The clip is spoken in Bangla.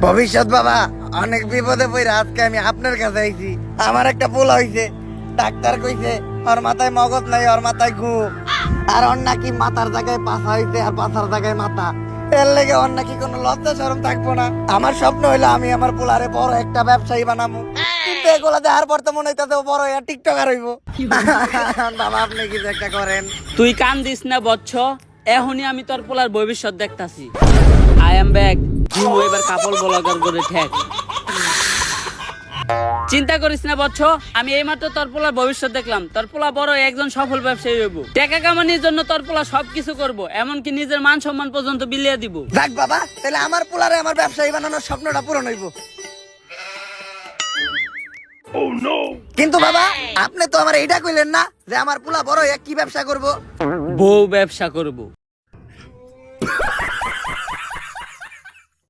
ভবিষ্যৎ বাবা, অনেক বিপদে পড়ে আজকে আমি আপনার কাছে আইছি। আমার একটা পোলা হইছে, ডাক্তার কইছে ওর মাথায় মগজ নাই, ওর মাথায় ঘু, আর ওর নাকি মাথার জায়গায় পাছা হইছে আর পাছার জায়গায় মাথা। এর লেগে ওর নাকি কোনো লজ্জা শরম থাকবো না। আমার স্বপ্ন হইলো আমি আমার পোলারে বড় একটা ব্যবসায়ী বানাবো, কিন্তু এগুলা দেখার পর তো মনে হইতাছে ও বড় হইয়া টিকটকার হইব। বাবা আপনি কিছু একটা করেন। তুই কান দিস না বচ্চ, এখনই আমি তোর পোলার ভবিষ্যৎ দেখতাছি। আই এম ব্যাক, জিমু এবার কাপড় ব্লগার করে ঠেক। চিন্তা করিস না বচ্চ, আমি এইমাত্র তোর পোলার ভবিষ্যৎ দেখলাম। তোর পোলা বড় একজন সফল ব্যবসায়ী হইব। টাকা কামানোর জন্য তোর পোলা সবকিছু করব, এমনকি নিজের মান সম্মান পর্যন্ত বিলিয়ে দিব। যাক বাবা, তাহলে আমার পোলারে আমার ব্যবসায়ী বানানোর স্বপ্নটা পূরণ হইব। কিন্তু বাবা, আপনি তো আমার এইটা কইলেন না যে আমার পোলা বড় হইয়া কি ব্যবসা করব। বউ ব্যবসা করব।